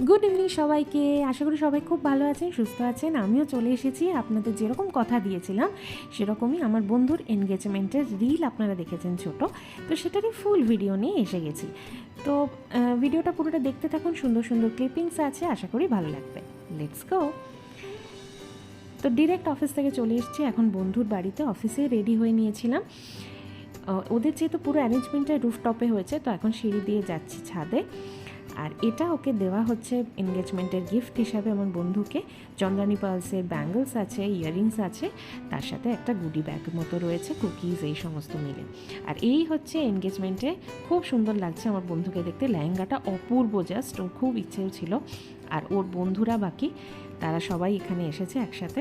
Good evening সবাইকে। আশা করি সবাই খুব ভালো আছেন, সুস্থ আছেন। আমিও চলে এসেছি। আপনাদের যেরকম কথা দিয়েছিলাম সেরকমই আমার বন্ধুর এনগেজমেন্টের রিল আপনারা দেখেছেন ছোট, তো সেটারই ফুল ভিডিও নিয়ে এসে গেছি। তো ভিডিওটা পুরোটা দেখতে থাকুন, সুন্দর সুন্দর ক্লিপিংস আছে, আশা করি ভালো লাগবে। Let's go. তো ডিরেক্ট অফিস থেকে চলে এসেছি এখন বন্ধুর বাড়িতে। অফিসে রেডি হয়ে নিয়েছিলাম। ওদের যেহেতু পুরো অ্যারেঞ্জমেন্টটা রুফটপে হয়েছে, তো এখন সিঁড়ি দিয়ে যাচ্ছি ছাদে। আর এটা ওকে দেওয়া হচ্ছে এনগেজমেন্টের গিফট হিসাবে আমার বন্ধুকে। চন্দ্রানী পার্লসের ব্যাঙ্গলস আছে, ইয়াররিংস আছে, তার সাথে একটা গুডি ব্যাগ মতো রয়েছে, কুকিজ, এই সমস্ত মিলে। আর এই হচ্ছে এনগেজমেন্টে। খুব সুন্দর লাগছে আমার বন্ধুকে দেখতে। লেহেঙ্গাটা অপূর্ব, জাস্ট ওর খুব ইচ্ছেও ছিল। আর ওর বন্ধুরা বাকি তারা সবাই এখানে এসেছে একসাথে।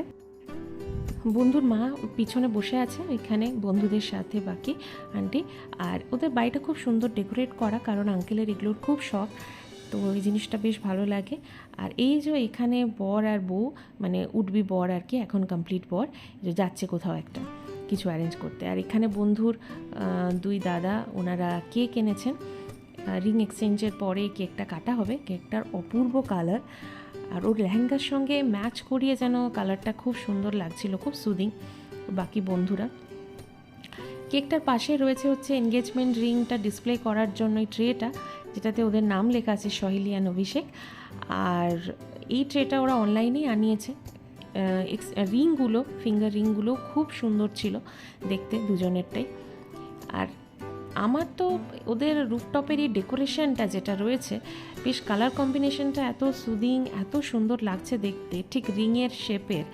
বন্ধুর মা পিছনে বসে আছে ওইখানে বন্ধুদের সাথে, বাকি আন্টি। আর ওদের বাড়িটা খুব সুন্দর ডেকোরেট করা, কারণ আঙ্কেলের এগুলোর খুব শখ, তো ওই জিনিসটা বেশ ভালো লাগে। আর এই যে এখানে বর আর বউ, মানে উঠবি বর আর কি, এখন কমপ্লিট বর, যে যাচ্ছে কোথাও একটা কিছু অ্যারেঞ্জ করতে। আর এখানে বন্ধুর দুই দাদা, ওনারা কেক এনেছেন। রিং এক্সচেঞ্জের পরে কেকটা কাটা হবে। কেকটার অপূর্ব কালার, আর ওর লেহেঙ্গার সঙ্গে ম্যাচ করিয়ে যেন কালারটা খুব সুন্দর লাগছিল, খুব সুদিং। বাকি বন্ধুরা, কেকটার পাশে রয়েছে হচ্ছে এনগেজমেন্ট রিংটা ডিসপ্লে করার জন্য এই ট্রেটা, যেটাতে ওদের নাম লেখা আছে, সহেলি অ্যান্ড অভিষেক। আর এই ট্রেটা ওরা অনলাইনেই আনিয়েছে। রিংগুলো, ফিঙ্গার রিংগুলো খুব সুন্দর ছিল দেখতে, দুজনেরটাই। আর আমার তো ওদের রুফটপের এই ডেকোরেশনটা যেটা রয়েছে, বেশ কালার কম্বিনেশনটা এত সুদিং, এত সুন্দর লাগছে দেখতে, ঠিক রিংয়ের শেপের,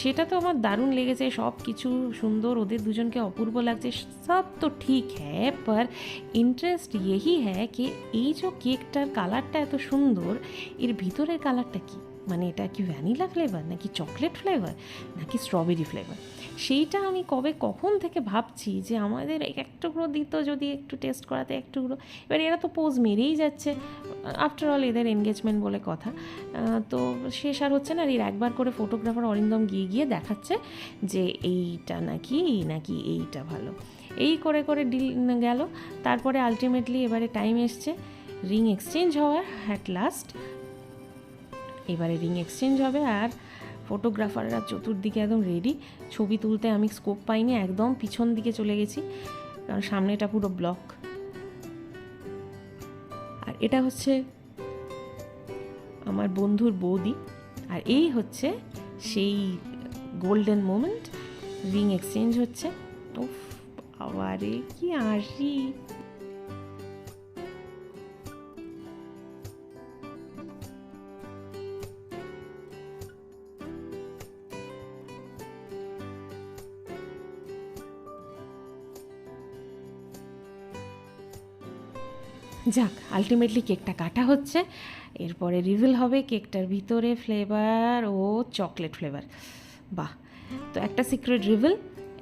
সেটা তো আমার দারুণ লেগেছে। সব কিছু সুন্দর, ওদের দুজনকে অপূর্ব লাগছে, সব তো ঠিক হ্যাঁ। পর ইন্টারেস্ট यही है कि এই যে কেকটার কালারটা এত সুন্দর, এর ভিতরের কালারটা কি, মানে এটা কি ভ্যানিলা ফ্লেভার, নাকি চকলেট ফ্লেভার, নাকি স্ট্রবেরি ফ্লেভার, সেইটা আমি কখন থেকে ভাবছি যে আমাদের এক টুকরো দিত যদি একটু টেস্ট করাতে, এক টুকরো। এবার এরা তো পোজ মেরেই যাচ্ছে, আফটার অল এদের এনগেজমেন্ট বলে কথা। তো শেষ আর হচ্ছে না। এর একবার করে ফটোগ্রাফার অরিন্দম গিয়ে দেখাচ্ছে যে এইটা নাকি এইটা ভালো, এই করে করে ডিল গেল। তারপরে আলটিমেটলি এবারে টাইম এসছে রিং এক্সচেঞ্জ হওয়ার, অ্যাট লাস্ট এবারে রিং এক্সচেঞ্জ হবে। আর ফটোগ্রাফাররা চতুর্দিকে একদম রেডি। ছবি তুলতে আমি স্কোপ পাইনি, একদম পিছন দিকে চলে গেছি, কারণ সামনেটা পুরো ব্লক। আর এটা হচ্ছে আমার বন্ধুর বৌদি। আর এই হচ্ছে সেই গোল্ডেন মোমেন্ট, রিং এক্সচেঞ্জ হচ্ছে। উফ বাবারে, কি হাসি! যাক, আলটিমেটলি কেকটা কাটা হচ্ছে। এরপরে রিভিল হবে কেকটার ভিতরে ফ্লেভার ও চকলেট ফ্লেভার। বাহ! তো একটা সিক্রেট রিভিল।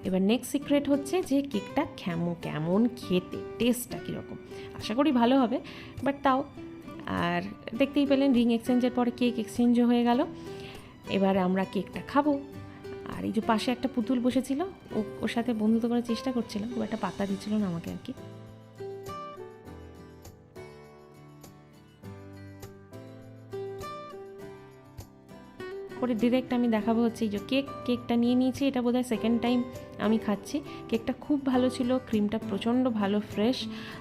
এবার নেক্সট সিক্রেট হচ্ছে যে কেকটা কেমন খেতে, টেস্টটা কীরকম। আশা করি ভালো হবে, বাট তাও। আর দেখতেই পেলেন রিং এক্সচেঞ্জের পরে কেক এক্সচেঞ্জও হয়ে গেল। এবার আমরা কেকটা খাবো। আর এই যে পাশে একটা পুতুল বসেছিল, ওর সাথে বন্ধুত্ব করার চেষ্টা করছিলাম, খুব একটা পাত্তা দিচ্ছিল না আমাকে আর কি। পরে ডিরেক্ট আমি দেখাবো হচ্ছে এই যে কেকটা নিয়ে নিয়েছি। এটা বোধহয় সেকেন্ড টাইম আমি খাচ্ছি। কেকটা খুব ভালো ছিল, ক্রিমটা প্রচণ্ড ভালো, ফ্রেশ।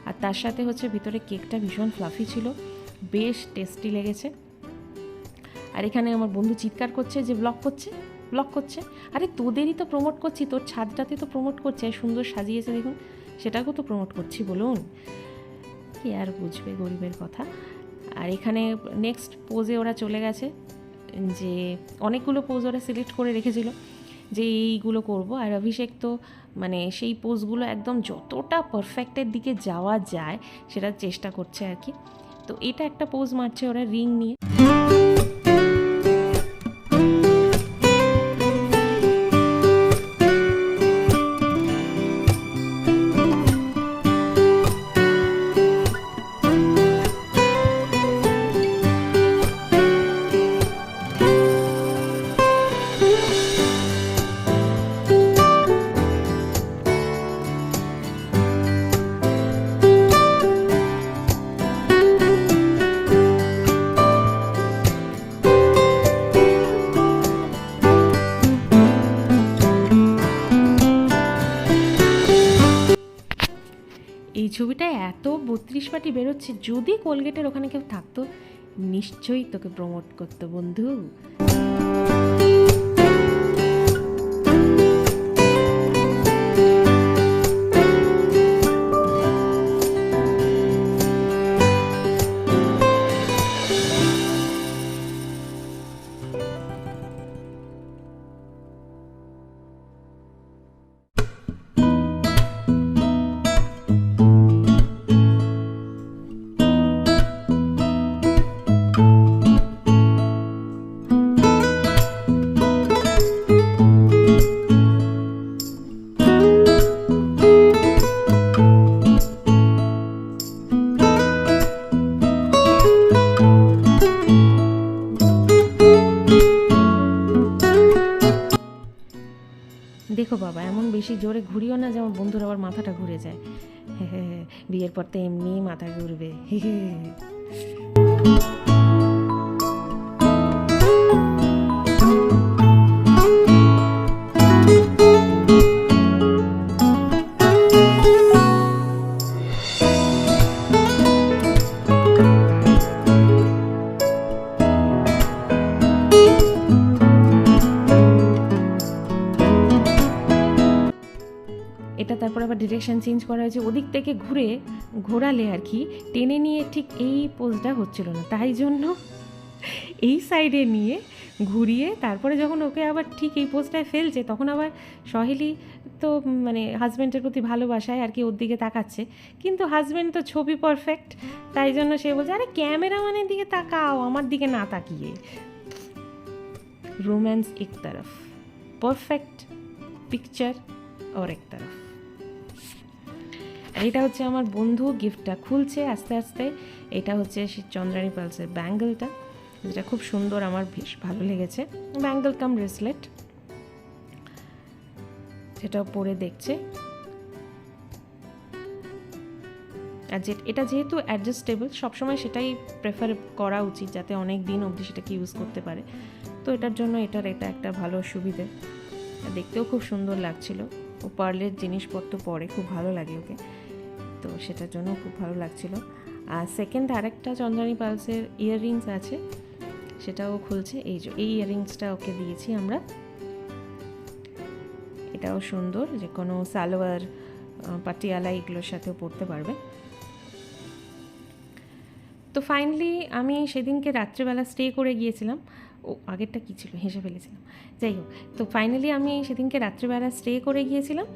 আর তার সাথে হচ্ছে ভিতরে কেকটা ভীষণ ফ্লাফি ছিল, বেশ টেস্টি লেগেছে। আর এখানে আমার বন্ধু চিৎকার করছে যে ব্লগ করছে। আরে তোদেরই তো প্রমোট করছি, তোর ছাদটাতে তো প্রমোট করছি। আর সুন্দর সাজিয়েছে দেখুন, সেটাকেও তো প্রমোট করছি, বলুন। কি আর বুঝবে গরিবের কথা। আর এখানে নেক্সট পোজে ওরা চলে গেছে, যে অনেকগুলো পোজ ওরা সিলেক্ট করে রেখেছিল যে এইগুলো করব। আর অভিষেক তো মানে সেই পোজগুলো একদম যতটা পারফেক্টের দিকে যাওয়া যায় সেটা চেষ্টা করছে আর কি। তো এটা একটা পোজ মারছে ওরা রিং নিয়ে। ছবিটা এত 32 পাটি বেরোচ্ছে, যদি কোলগেটের ওখানে কেউ থাকতো নিশ্চয়ই তোকে প্রমোট করতো বন্ধু। দেখো বাবা, এমন বেশি জোরে ঘুরিও না যে আমার বন্ধুর আবার মাথাটা ঘুরে যায়। বিয়ের পর তো এমনি মাথা ঘুরবে। এটা তারপর আবার ডিরেকশন চেঞ্জ করা হয়েছে, ওদিক থেকে ঘোরালে আর কি টেনে নিয়ে ঠিক এই পোজটা হচ্ছিল না, তাই জন্য এই সাইডে নিয়ে ঘুরিয়ে তারপরে যখন ওকে আবার ঠিক এই পোজটায় ফেলছে, তখন আবার সহেলি তো মানে হাজব্যান্ডের প্রতি ভালোবাসায় আর কি ওর দিকে তাকাচ্ছে, কিন্তু হাজব্যান্ড তো ছবি পারফেক্ট, তাই জন্য সে বলছে আরে ক্যামেরাম্যানের দিকে তাকাও, আমার দিকে না তাকিয়ে। रोमांस एक तरफ, परफेक्ट पिक्चर और एक तरफ। এটা হচ্ছে আমার বন্ধু গিফটটা খুলছে আস্তে আস্তে। এটা হচ্ছে চন্দ্রানী পালসের ব্যাঙ্গেলটা, যেটা খুব সুন্দর, আমার বেশ ভালো লেগেছে। ব্যাঙ্গেল কাম ব্রেসলেট, সেটাও পরে দেখছে। আর এটা যেহেতু অ্যাডজাস্টেবল, সবসময় সেটাই প্রেফার করা উচিত, যাতে অনেক দিন অবধি সেটাকে ইউজ করতে পারে। তো এটার জন্য এটা একটা ভালো সুবিধে। দেখতেও খুব সুন্দর লাগছিল, ও পার্লের জিনিসপত্র পরে খুব ভালো লাগে ওকে, তো সেটার জন্য খুব ভালো লাগছিল। আর সেকেন্ড আরেকটা চন্দ্রানী পালসের ইয়াররিংস আছে, সেটাও খুলছে। এই ইয়াররিংসটা ওকে দিয়েছি আমরা, এটাও সুন্দর, যে কোনো সালোয়ার পাটিয়ালা এগুলোর সাথেও পরতে পারবে। তো ফাইনালি আমি সেদিনকে রাত্রেবেলা স্টে করে গিয়েছিলাম, ও আগেরটা কী ছিল হেসে ফেলেছিলাম, যাই হোক। তো ফাইনালি আমি সেদিনকে রাত্রেবেলা স্টে করে গিয়েছিলাম,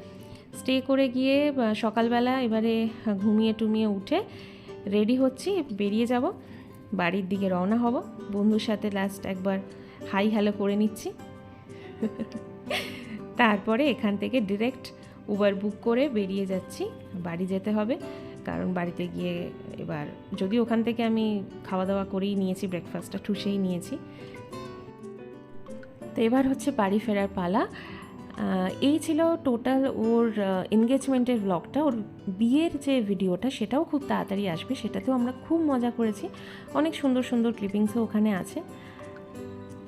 স্টে করে গিয়ে সকালবেলা এবারে ঘুমিয়ে টুমিয়ে উঠে রেডি হচ্ছি, বেরিয়ে যাব, বাড়ির দিকে রওনা হব। বন্ধুর সাথে লাস্ট একবার হাই হ্যালো করে নিচ্ছি, তারপরে এখান থেকে ডিরেক্ট উবার বুক করে বেরিয়ে যাচ্ছি, বাড়ি যেতে হবে। কারণ বাড়িতে গিয়ে এবার যদি ওখান থেকে আমি খাওয়া দাওয়া করেই নিয়েছি, ব্রেকফাস্টটা ঠুসেই নিয়েছি, তো এবার হচ্ছে বাড়ি ফেরার পালা। এই ছিল টোটাল ওর এনগেজমেন্টের ব্লগটা। ওর বিয়ের যে ভিডিওটা সেটাও খুব তাড়াতাড়ি আসবে, সেটাতেও আমরা খুব মজা করেছি, অনেক সুন্দর সুন্দর ক্লিপিংসও ওখানে আছে।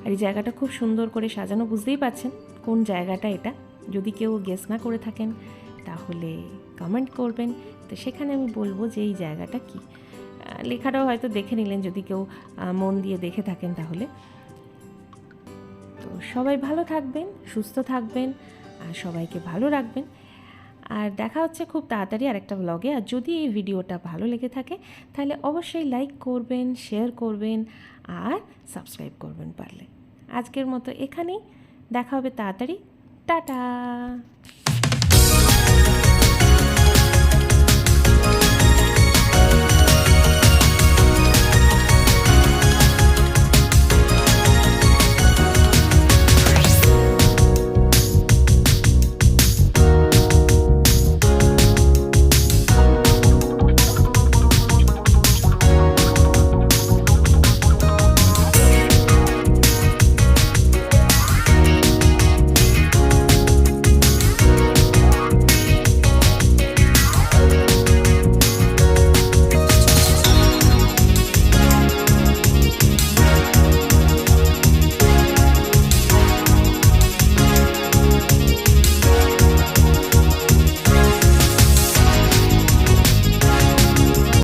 আর এই জায়গাটা খুব সুন্দর করে সাজানো, বুঝতেই পারছেন কোন জায়গাটা এটা। যদি কেউ গেস না করে থাকেন তাহলে কমেন্ট করবেন, তো সেখানে আমি বলবো যে এই জায়গাটা কি। লেখাটাও হয়তো দেখে নিলেন যদি কেউ মন দিয়ে দেখে থাকেন তাহলে। তো সবাই ভালো থাকবেন, সুস্থ থাকবেন, আর সবাইকে ভালো রাখবেন। আর দেখা হচ্ছে খুব তাড়াতাড়ি আরেকটা ব্লগে। আর যদি এই ভিডিওটা ভালো লেগে থাকে তাহলে অবশ্যই লাইক করবেন, শেয়ার করবেন আর সাবস্ক্রাইব করবেন পারলে। আজকের মতো এখানেই, দেখা হবে তাড়াতাড়ি, টাটা।